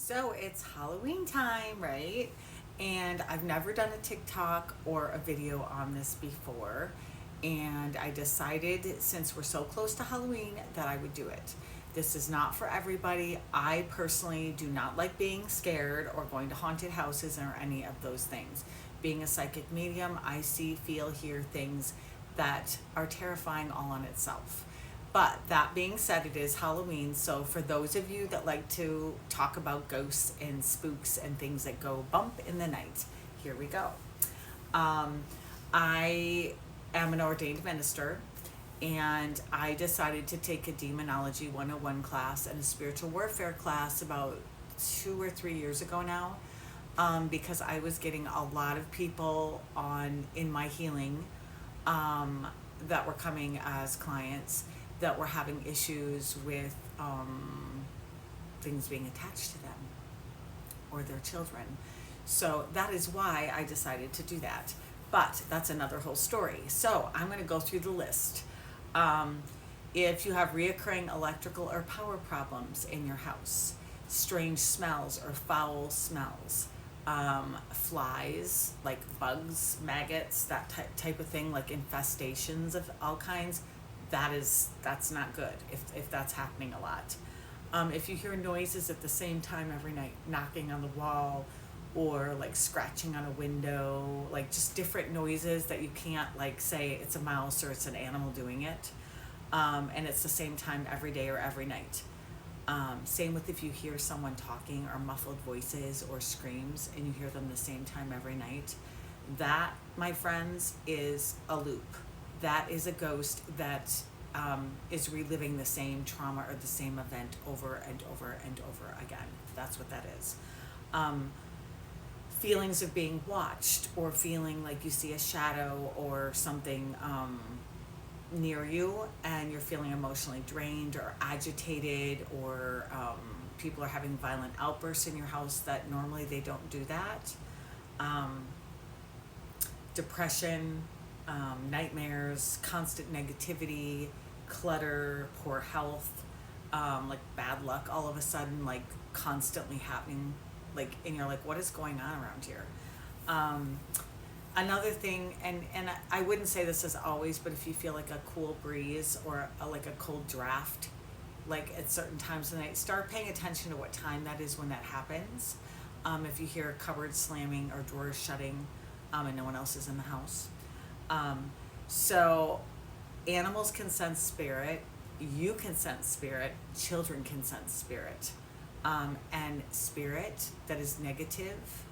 So it's Halloween time, right? And I've never done a TikTok or a video on this before. And I decided, since we're so close to Halloween, that I would do it. This is not for everybody. I personally do not like being scared or going to haunted houses or any of those things. Being a psychic medium, I see, feel, hear things that are terrifying all on itself. But that being said, it is Halloween, so for those of you that like to talk about ghosts and spooks and things that go bump in the night, here we go. Um, I am an ordained minister, and I decided to take a Demonology 101 class and a spiritual warfare class about 2 or 3 years ago now, because I was getting a lot of people on in my healing, um, that were coming as clients that were having issues with things being attached to them or their children. So that is why I decided to do that. But that's another whole story. So I'm going to go through the list. Um, if you have reoccurring electrical or power problems in your house, strange smells or foul smells, flies like bugs, maggots, that type of thing, like infestations of all kinds, that's not good if that's happening a lot. If you hear noises at the same time every night, knocking on the wall or like scratching on a window, like just different noises that you can't like say it's a mouse or it's an animal doing it, and it's the same time every day or every night. Same with if you hear someone talking or muffled voices or screams and you hear them the same time every night. That, my friends, is a loop. That is a ghost that is reliving the same trauma or the same event over and over and over again. That's what that is. Um, Feelings of being watched or feeling like you see a shadow or something near you and you're feeling emotionally drained or agitated, or people are having violent outbursts in your house that normally they don't do that. Um, Depression, nightmares, constant negativity, clutter, poor health, like bad luck all of a sudden, like constantly happening, like, and you're like, what is going on around here? Um, Another thing, and I wouldn't say this is always, but if you feel like a cool breeze or like a cold draft, like at certain times of the night, start paying attention to what time that is when that happens. If you hear a cupboard slamming or drawers shutting, and no one else is in the house. Um, so animals can sense spirit, you can sense spirit, children can sense spirit. And spirit that is negative,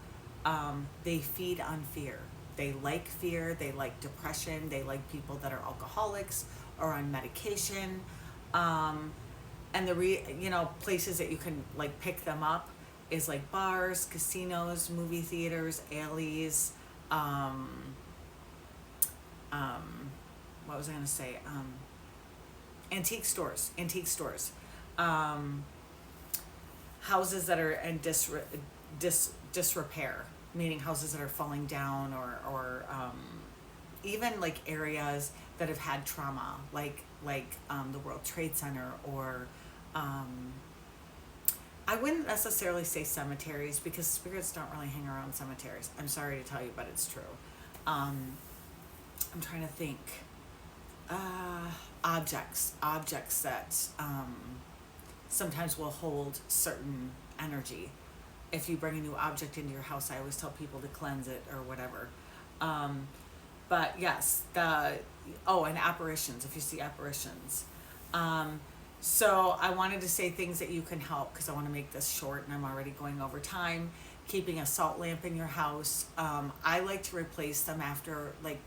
they feed on fear. They like fear, they like depression, they like people that are alcoholics or on medication. And places that you can like pick them up is like bars, casinos, movie theaters, alleys, um, um, what was I going to say? Antique stores, um, houses that are in disrepair, meaning houses that are falling down, or even like areas that have had trauma, like the World Trade Center, or um, I wouldn't necessarily say cemeteries because spirits don't really hang around cemeteries. I'm sorry to tell you, but it's true. Um, I'm trying to think. Objects that sometimes will hold certain energy. If you bring a new object into your house, I always tell people to cleanse it or whatever. Um, but yes, and apparitions, if you see apparitions. Um, so I wanted to say things that you can help because I want to make this short and I'm already going over time. Keeping a salt lamp in your house. I like to replace them after, like,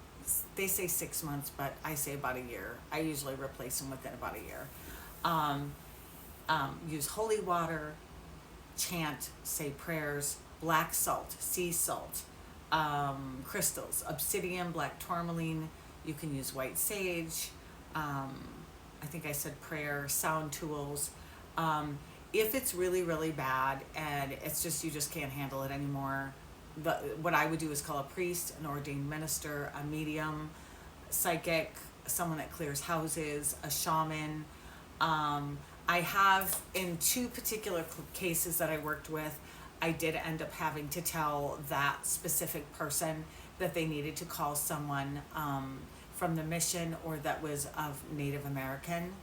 they say 6 months, but I say about a year. I usually replace them within about a year. Um, Use holy water, chant, say prayers, black salt, sea salt, crystals, obsidian, black tourmaline. You can use white sage. Um, I think I said prayer, sound tools. If it's really, really bad and it's just you just can't handle it anymore, what I would do is call a priest, an ordained minister, a medium, psychic, someone that clears houses, a shaman, I have, in two particular cases that I worked with, I did end up having to tell that specific person that they needed to call someone from the mission or that was of Native American,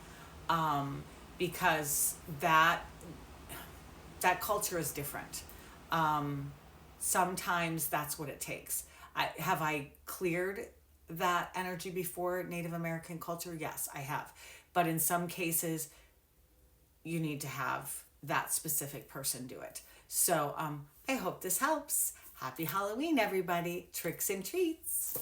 because that culture is different. Sometimes that's what it takes. Have I cleared that energy before Native American culture? Yes, I have. But in some cases, you need to have that specific person do it. So I hope this helps. Happy Halloween, everybody. Tricks and treats.